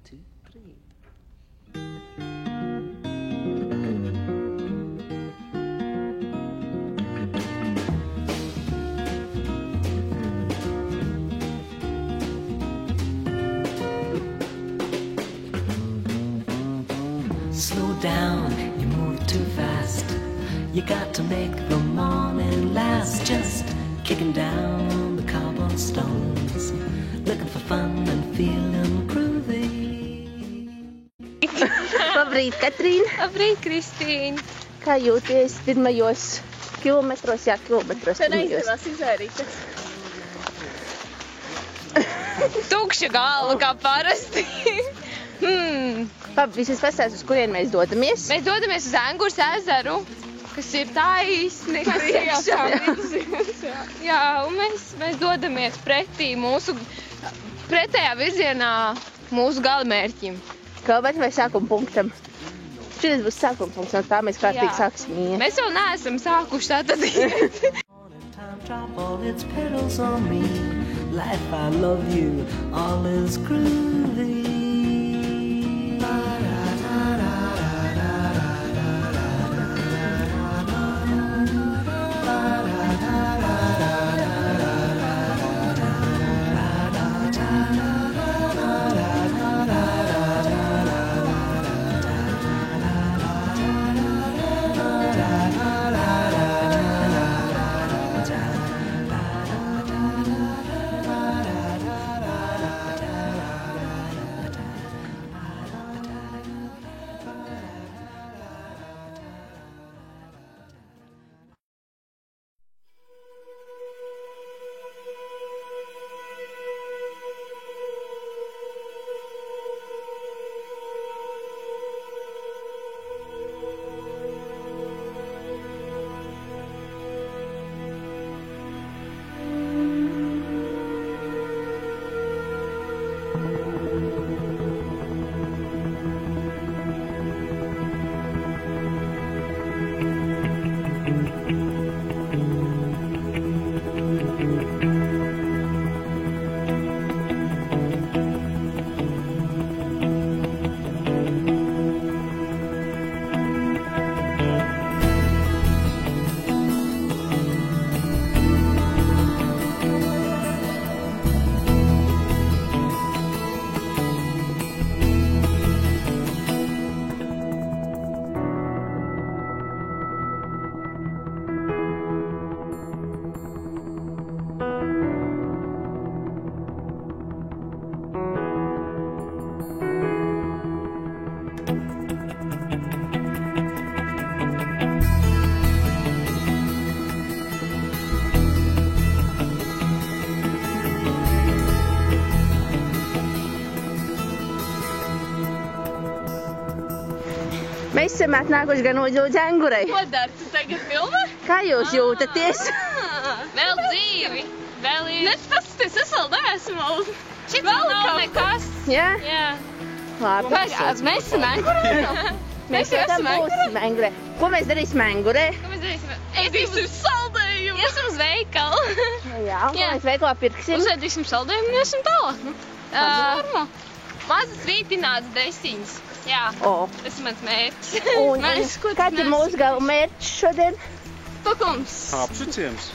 2, 3. Slow down, you move too fast. You got to make the morning last. Just kicking down the cobblestones, looking for fun and feeling groovy. Labrīt, Katrīna. Labrīt, Kristīna. Kā jūties pirmajos kilometros, kilometros Tad pirmajos? aizdevās izvairīties. Tukša galva, kā parasti. Labi, visas pastāst, uz kurien mēs dodamies? Mēs dodamies uz Engures ezeru, kas ir taisni priekšā. Jā, un mēs dodamies pretējā virzienā mūsu galamērķim. Galvenais vai sākuma punktam? Šodien būs sākuma punkts, no tā mēs kārtīgi sāksim iet. Mēs vēl neesam sākuši tātad iet. Drop all its petals on me. Life, I love you, all is groovy. Mēs esam atnākuši gan uz Engurei. Ko dar, tu tagad filmē? Kā jūs jūtaties? Vēl dzīvi. Vēl ir. Paskaties, es vēl neesmu. Šit vēl nav nekas. Jā? Jā. Labi. Mēs esam Engurē. Mēs esam Engurē. Ko mēs darīsim Engurē? Ko mēs darīsim? Ēdīsim saldējumu. Iesim uz veikalu. Jā, un ko mēs veikalā pirksim? Uzēdīsim saldējumu un iesim tālāk. Mazas vītinātas desiņas. Jā, tas ir mans mērķis. Un kāds ir mūsu gala mērķis šodien? Tukums. Apšuciens.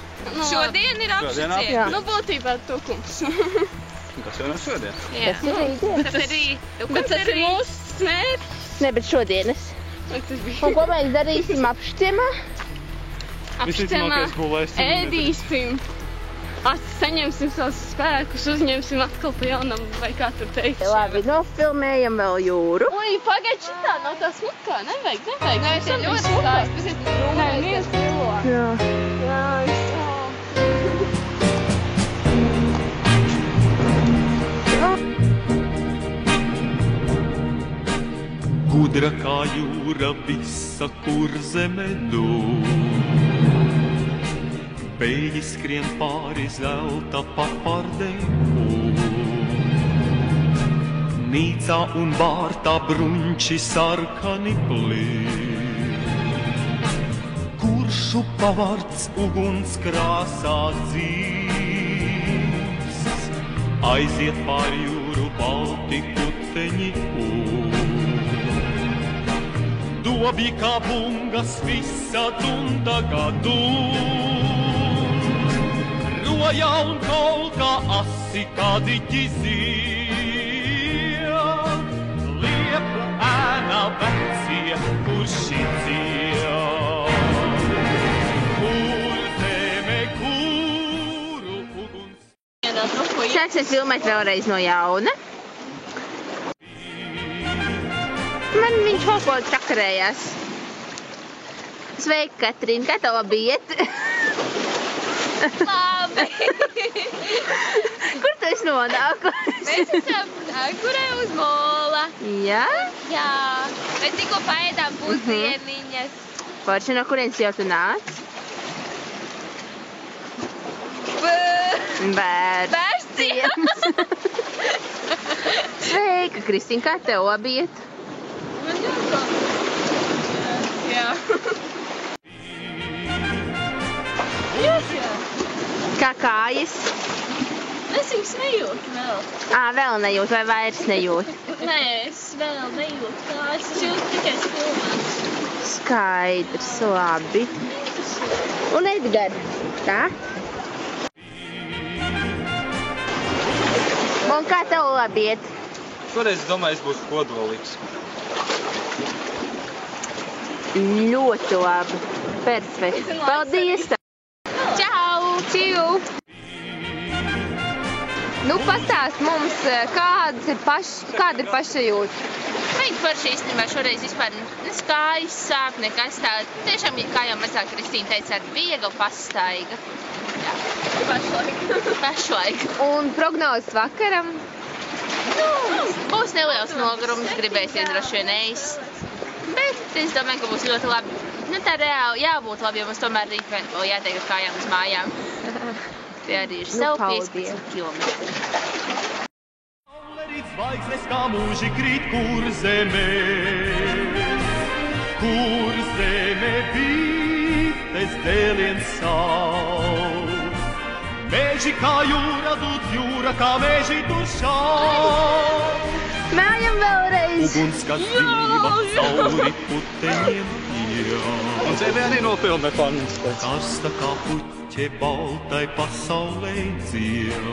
Šodien ir apšuciens. Nu, būtībā tukums. Tas jau nav šodien. Jā. Tas ir rītdien. Tas ir rīt. Bet tas ir mūsu mērķis. Ne, bet šodienas. Un ko mēs darīsim apšuciemā? Apšuciemā ēdīsim. Saņemsim savus spēkus, uzņemsim atkal pa jaunam, vai kā tur teikt. Labi, nofilmējam vēl jūru. Ui, pagaid, šitā nav tā smukā, nevajag. Nē, tas ir ļoti skaisti, tas ir rūmēs. Nē, viens kilo. Jā. Jā, Gudra kā jūra visa, kur zeme dūr. Beļģi skrien pāri zelta papardēm. Nīcā un vārtā bruņči sarkani plīr. Kurš upavārds uguns krāsā dzīvs, aiziet pāri jūru Baltiku puteņi Dobi kā bungas visad un tagad Roja un kolka asi kā diķizija Liepu ēna vecie, kurš idzie Kur zeme, kuru uguns Sāksim filmēt vēlreiz no jauna. Man viņš kaut ko čakarējās. Sveika, Katrīna, kā tev biet? Labi! Kur tu esi nonākusi? Mēs esam Agurē uz mola. Jā? Jā. Mēs tikko paēdām pusdieniņas. Forši, no kurienes jau tu nāc? Bērciems. Sveika, Kristīna, kā tev biet? Man ļoti labi. Jā. Kā kājas? Es viņus nejūtu vēl. Vēl nejūt vai vairs nejūt? Nē, es vēl nejūtu kājas. Es jūtu tikai filmās. Skaidrs, labi. Un Edgar, tā? Un kā tev labiet? Šoreiz, es domāju, es būšu kodolīgs. Ļoti labi. Perfekti. Paldies! Čau! Čiu! Nu, pastāst mums, kāda ir pašsajūta? Vajag forši īstenībā šoreiz vispār nekājas sāp, nekas tā. Tiešām, kā jau mazāk Kristīna teica, ir viegla pastaiga. Jā. Pašlaik. Un prognozes vakaram? Nu, būs neliels nogurums, gribēsies droši vien ēst. Bet es domāju, ka būs ļoti labi. Nu, tā reāli jābūt labi, jo mums tomēr rīt vēl jātiek ar kājām uz mājām. Tie arī ir sev 15 kilometri. Saule rīt zvaigznes kā mūži krīt, kur zeme bītes dēliens saul. Meži kā jūra, dūdz jūra, kā meži dušau. Mājam vēlreiz! Uguns, kas dzīva cauri puteņiem Un ceļienī nopilne fans. Karsta kā puķe baltai pasaulē dzied.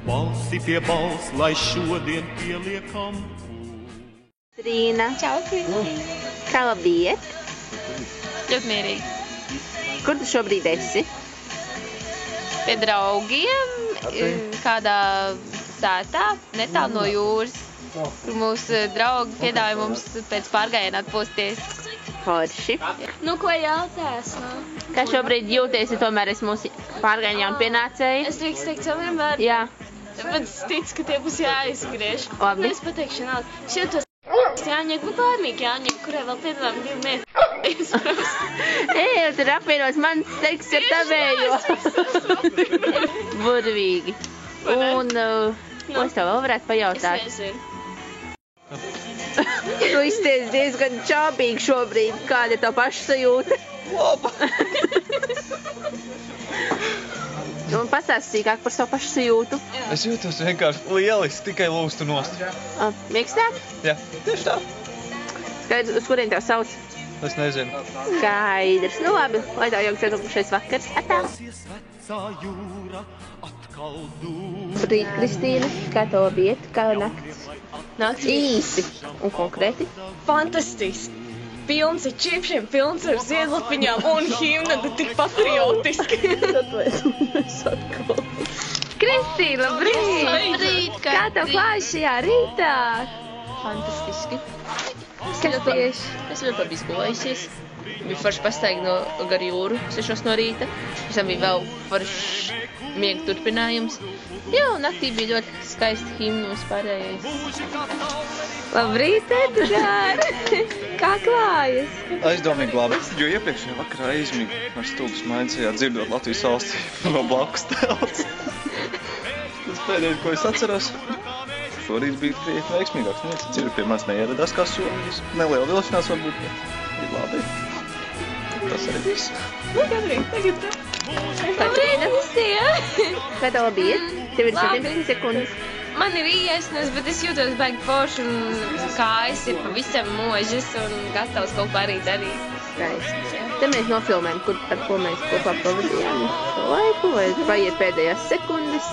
Balsi pie balss, lai šodien pieliekam Trīna. Čau, Kristīna. Kā labiet? Ļoti mierīgi. Kur tu šobrīd esi? Pie draugiem, kādā sētā, netālu no jūras, kur mūsu draugi piedāvāja mums pēc pārgājiena atpūsties. Forši. Nu, ko jautās? Nu? Kā šobrīd jūties, ja tomēr esi mūsu pārgājiena jaunpienācēji? Es drīkst teikt saviem vārdiem. Jā. Bet es ticu, ka tie būs jāizgriež. Labi. Es pateikšu nav. Es jūtos Jāņiek, nu pārmīgi Jāņiek, kurai vēl piedāvājam 2 metri. Ej, tur apvienos mans teiks ar tavējo. Burvīgi. Un, ko es tev vēl varētu pajautāt? Es nezinu. Tu izties diezgan čābīgi šobrīd. Kāda ir tev pašsajūta? Laba. Un pastāsti sīkāk par savu pašsajūtu. Es jūtos vienkārši lieliski, tikai lūstu nost. Mīkstāk? Jā, tieši tā. Skaidrs, uz kurien tev sauc? Es nezinu. Skaidrs. Nu labi, lai tev jauks ietupušais vakars. Atā. Vecā jūra atkal dūr. Rīt, Kristīna, kā tev biet, kā nakts? Nakts īsi un konkrēti. Fantastiski. Pilns ar čipšiem, pilns ar ziedlapiņām un himna, bet tik patriotiski. Kristīna, labrīt! Labrīt, kā tev klājas šajā rītā? Fantastiski. Kas tieši? Es ļoti labi izgulējusies. Bija forši pastaigi gar jūru 6 no rīta. Pēc tam bija vēl forši miega turpinājums. Jā, un naktī bija ļoti skaisti himnu vispārējais. Labrīt, Edgar! Kā klājas? Aizdomīgi labi, jo iepriekšējā vakarā aizmīgi ar stulbas mainicējā dzirdot Latvijas valstī no blakus telts. Tas pēdējais, ko es atceros, šorīt bija krietni veiksmīgāks. Dzirdu pie manis neieradās kā solis. Neliela vilšanās varbūt, bet bija labi. Tas arī viss. Katrīna, kā tev labiet? Tev ir 17 sekundes. man ir iesnas, bet es jūtos baigi forši un kājas ir pavisam možas un gatavs kaut ko arī darīt. Skaisti. Te mēs nofilmējam, ar ko mēs kopā pavadījām šo laiku, vai paiet pēdējās sekundes.